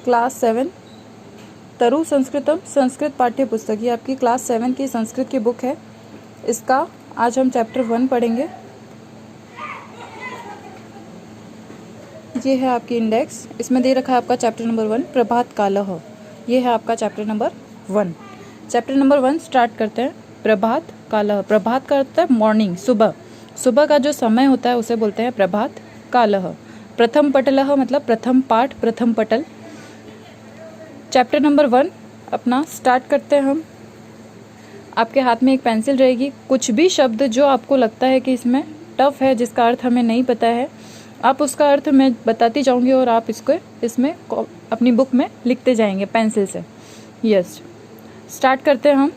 Class 7 तरु संस्कृतम संस्कृत पाठ्य पुस्तक, ये आपकी क्लास 7 की संस्कृत की बुक है। इसका आज हम चैप्टर 1 पढ़ेंगे। ये है आपकी इंडेक्स, इसमें दे रखा है आपका चैप्टर नंबर 1 प्रभात कालः। ये है आपका chapter number 1। Chapter number 1 start करते हैं। प्रभात कालः, प्रभात का अर्थ है मॉर्निंग, सुबह। सुबह का जो समय होता है उसे बोलते हैं प्रभात कालः। प्रथम पटलः मतलब प्रथम पाठ, प्रथम पटल। चैप्टर नंबर 1 अपना स्टार्ट करते हैं हम। आपके हाथ में एक पेंसिल रहेगी। कुछ भी शब्द जो आपको लगता है कि इसमें टफ है, जिसका अर्थ हमें नहीं पता है, आप उसका अर्थ मैं बताती जाऊंगी और आप इसको इसमें अपनी बुक में लिखते जाएंगे पेंसिल से। यस, स्टार्ट करते हैं हम।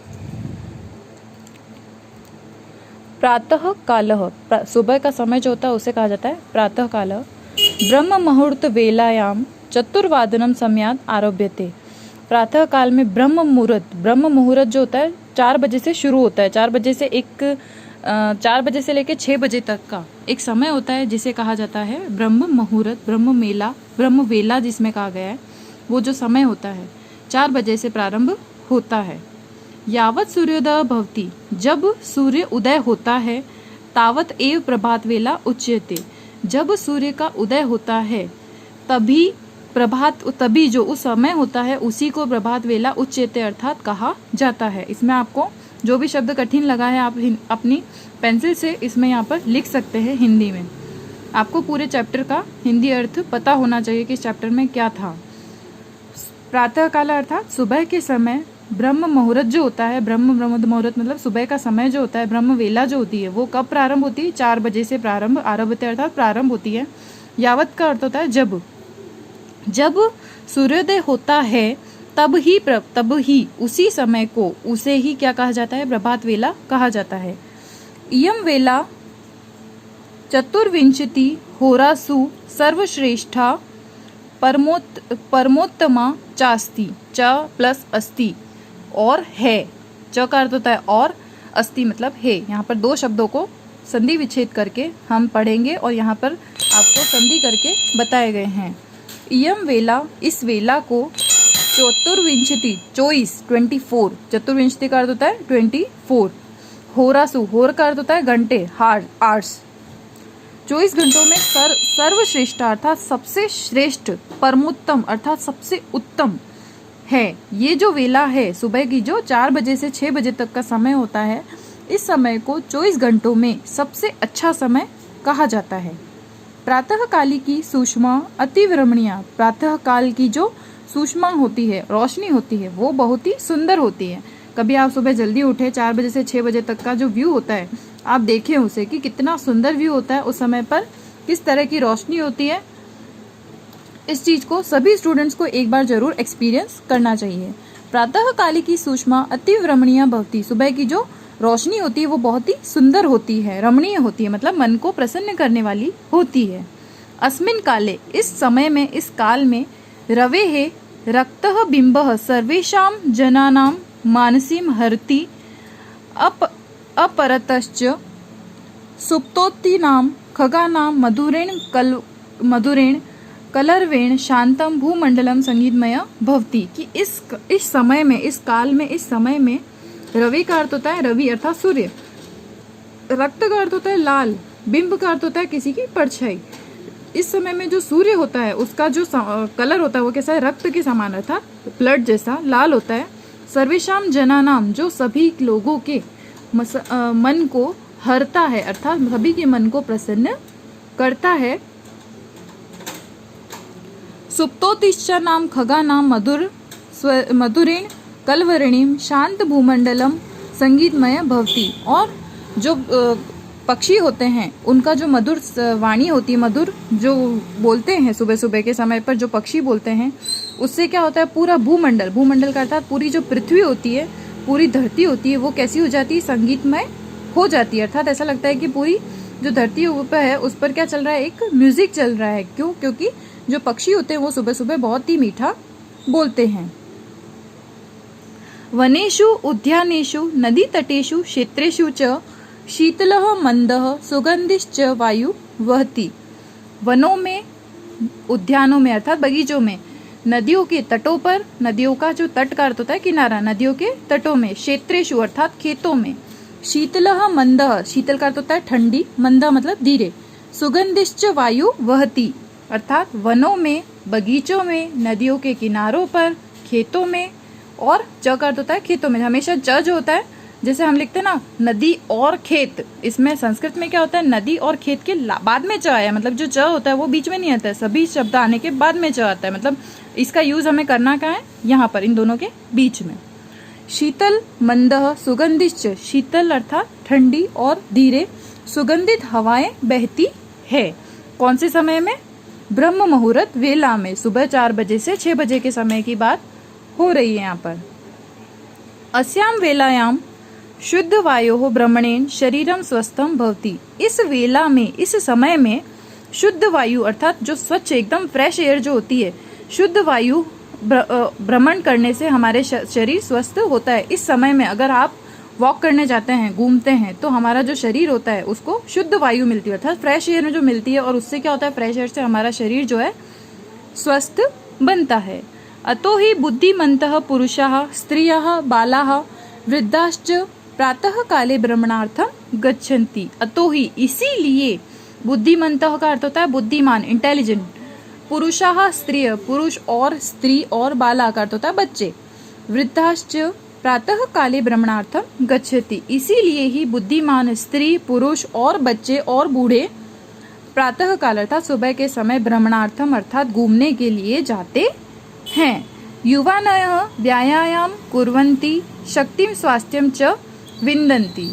प्रातः कालः, सुबह का समय जो होता है उसे कहा जाता है प्रातः कालः। ब्रह्म मुहूर्त वेलायाम चतुर्वादनम समयात आरभ्यते। प्रातः काल में ब्रह्म मुहूर्त जो होता है 4 बजे से शुरू होता है। 4 बजे से लेकर 6 बजे तक का एक समय होता है जिसे कहा जाता है ब्रह्म मुहूर्त, ब्रह्म वेला जिसमें कहा गया है। वो जो समय होता है 4 बजे से प्रारंभ होता है। यावत सूर्योदय भवति, जब सूर्य उदय होता है, तावत एव प्रभात वेला उच्यते। जब सूर्य का उदय होता है तभी जो उस समय होता है उसी को प्रभात वेला उच्यते अर्थात कहा जाता है। इसमें आपको जो भी शब्द कठिन लगा है आप अपनी पेंसिल से इसमें यहाँ पर लिख सकते हैं हिंदी में। आपको पूरे चैप्टर का हिंदी अर्थ पता होना चाहिए कि इस चैप्टर में क्या था। प्रातः काल अर्थात सुबह के समय। ब्रह्म मुहूर्त जो होता है, ब्रह्म मुहूर्त मतलब सुबह का समय जो होता है, ब्रह्म वेला जो होती है वो कब प्रारंभ होती है? 4 बजे से प्रारंभ, आरभते अर्थात प्रारंभ होती है। यावत का अर्थ होता है जब सूर्योदय होता है तब ही उसी समय को, उसे ही क्या कहा जाता है? प्रभात वेला कहा जाता है। इयं वेला चतुर्विंशति होरासु सर्वश्रेष्ठा परमोत्तमा चास्ति, च प्लस अस्ति और है। च का अर्थ होता है और, अस्ति मतलब है। यहाँ पर 2 शब्दों को संधि विच्छेद करके हम पढ़ेंगे और यहाँ पर आपको संधि करके बताए गए हैं। इयं वेला, इस वेला को चतुर्विंशति 24 चतुर्विंशति का अर्थ होता है 24। होरासु, होर का अर्थ होता है घंटे, आवर्स। 24 घंटों में सर्वश्रेष्ठ अर्थात सबसे श्रेष्ठ, परमोत्तम अर्थात सबसे उत्तम है। ये जो वेला है सुबह की, जो 4 बजे से 6 बजे तक का समय होता है, इस समय को 24 घंटों में सबसे अच्छा समय कहा जाता है। प्रातः काली की सूक्ष्मा अतीव रमणीय, प्रातः काल की जो सूक्ष्मा होती है, रोशनी होती है, वो बहुत ही सुंदर होती है। कभी आप सुबह जल्दी उठे, 4 बजे से 6 बजे तक का जो व्यू होता है आप देखें उसे कि कितना सुंदर व्यू होता है। उस समय पर किस तरह की रोशनी होती है, इस चीज को सभी स्टूडेंट्स को एक बार जरूर एक्सपीरियंस करना चाहिए। प्रातः काली की सूक्ष्मा अतीव रमणीय भवति, सुबह की जो रोशनी होती है वो बहुत ही सुंदर होती है, रमणीय होती है मतलब मन को प्रसन्न करने वाली होती है। अस्मिन् काले, इस समय में, इस काल में, रवेः रक्तः बिंबः सर्वेषां जनानां मानसीं हरति अपरतश्च सुप्तोत्थिनां खगानां मधुरेण कलरवेण शांतम भूमंडलम संगीतमय भवति। कि इस समय में, इस काल में, इस समय में रवि का अर्थ होता है रवि अर्थात सूर्य, रक्त का अर्थ होता है लाल, बिंब का अर्थ होता है किसी की परछाई। इस समय में जो सूर्य होता है उसका जो कलर होता है वो कैसा है? रक्त के समान अर्थात ब्लड जैसा लाल होता है। सर्वेशाम जनानाम, जो सभी लोगों के मन को हरता है अर्थात सभी के मन को प्रसन्न करता है। सुप्तोतिश्च नाम खगा नाम मधुरेण कलवरणीम शांत भूमंडलम संगीतमय भवति। और जो पक्षी होते हैं उनका जो मधुर वाणी होती है, मधुर जो बोलते हैं सुबह सुबह के समय पर जो पक्षी बोलते हैं, उससे क्या होता है? पूरा भूमंडल का अर्थात पूरी जो पृथ्वी होती है, पूरी धरती होती है, वो कैसी हो जाती है? संगीतमय हो जाती है। अर्थात ऐसा लगता है कि पूरी जो धरती ऊपर है उस पर क्या चल रहा है? एक म्यूजिक चल रहा है। क्यों? क्योंकि जो पक्षी होते हैं वो सुबह सुबह बहुत ही मीठा बोलते हैं। वनेषु उद्यानेषु नदी तटेषु क्षेत्रेषु च शीतलः मंदः सुगंधिश्च वायु वहति। वनों में, उद्यानों में अर्थात बगीचों में, नदियों के तटों पर, नदियों का जो तट का अर्थ होता है किनारा, नदियों के तटों में, क्षेत्रेषु अर्थात खेतों में, शीतलः मंदः, शीतल का अर्थ होता है ठंडी, मंदः मतलब धीरे, सुगंधिश्च वायु वहती अर्थात वनों में, बगीचों में, नदियों के किनारों पर, खेतों में, और च का अर्थ होता है खेतों में। हमेशा च जो होता है, जैसे हम लिखते हैं ना नदी और खेत, इसमें संस्कृत में क्या होता है, नदी और खेत के बाद में च आया, मतलब जो च होता है वो बीच में नहीं आता है, सभी शब्द आने के बाद में च आता है, मतलब इसका यूज हमें करना कहाँ है, यहाँ पर, इन दोनों के बीच में। शीतल मंदः सुगंधिश्च, शीतल अर्थात ठंडी और धीरे, सुगंधित हवाएं बहती है। कौन से समय में, ब्रह्म मुहूर्त वेला में, सुबह 4 बजे से 6 बजे के समय की बात हो रही है यहाँ पर। अस्याम वेलायाम शुद्ध वायोः भ्रमणेन शरीरम स्वस्थम भवति, इस वेला में, इस समय में शुद्ध वायु अर्थात जो स्वच्छ एकदम फ्रेश एयर जो होती है, शुद्ध वायु भ्रमण करने से हमारे शरीर स्वस्थ होता है। इस समय में अगर आप वॉक करने जाते हैं, घूमते हैं, तो हमारा जो शरीर होता है उसको शुद्ध वायु मिलती है अर्थात फ्रेश एयर जो मिलती है, और उससे क्या होता है, फ्रेश एयर से हमारा शरीर जो है स्वस्थ बनता है। अतो ही बुद्धिमन्तः पुरुषाः स्त्रियः बालाः वृद्धाश्च प्रातः काले भ्रमणार्थम गच्छन्ति। अतो ही, इसीलिए, बुद्धिमन्तः का अर्थ होता है बुद्धिमान, इंटेलिजेंट, पुरुषाः स्त्रिय, पुरुष और स्त्री, और बाला का अर्थ होता है बच्चे, वृद्धाश्च प्रातः काले भ्रमणार्थम गच्छति, इसीलिए ही बुद्धिमान स्त्री, पुरुष और बच्चे और बूढ़े प्रातः काल अर्थात सुबह के समय भ्रमणार्थम अर्थात घूमने के लिए जाते हैं। युवानयः व्यायाम कुर्वन्ति शक्तिम स्वास्थ्यम च विन्दन्ति।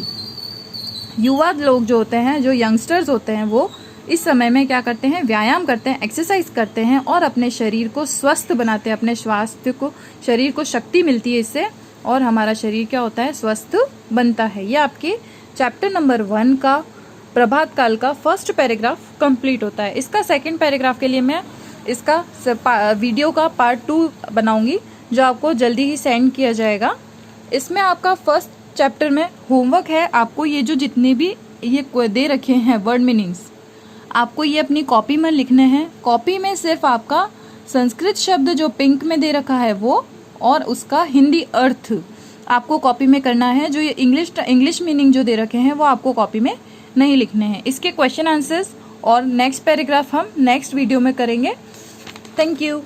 युवा लोग जो होते हैं, जो यंगस्टर्स होते हैं, वो इस समय में क्या करते हैं, व्यायाम करते हैं, एक्सरसाइज करते हैं और अपने शरीर को स्वस्थ बनाते हैं, अपने स्वास्थ्य को, शरीर को शक्ति मिलती है इससे, और हमारा शरीर क्या होता है, स्वस्थ बनता है। ये आपके चैप्टर नंबर 1 का प्रभात काल का फर्स्ट पैराग्राफ कंप्लीट होता है। इसका सेकंड पैराग्राफ के लिए मैं इसका वीडियो का पार्ट 2 बनाऊंगी, जो आपको जल्दी ही सेंड किया जाएगा। इसमें आपका फर्स्ट चैप्टर में होमवर्क है, आपको ये जो जितने भी ये दे रखे हैं वर्ड मीनिंग्स, आपको ये अपनी कॉपी में लिखने हैं। कॉपी में सिर्फ आपका संस्कृत शब्द जो पिंक में दे रखा है वो, और उसका हिंदी अर्थ आपको कॉपी में करना है। जो ये इंग्लिश मीनिंग जो दे रखे हैं वो आपको कॉपी में नहीं लिखने हैं। इसके क्वेश्चन आंसर्स और नेक्स्ट पैराग्राफ हम नेक्स्ट वीडियो में करेंगे। Thank you.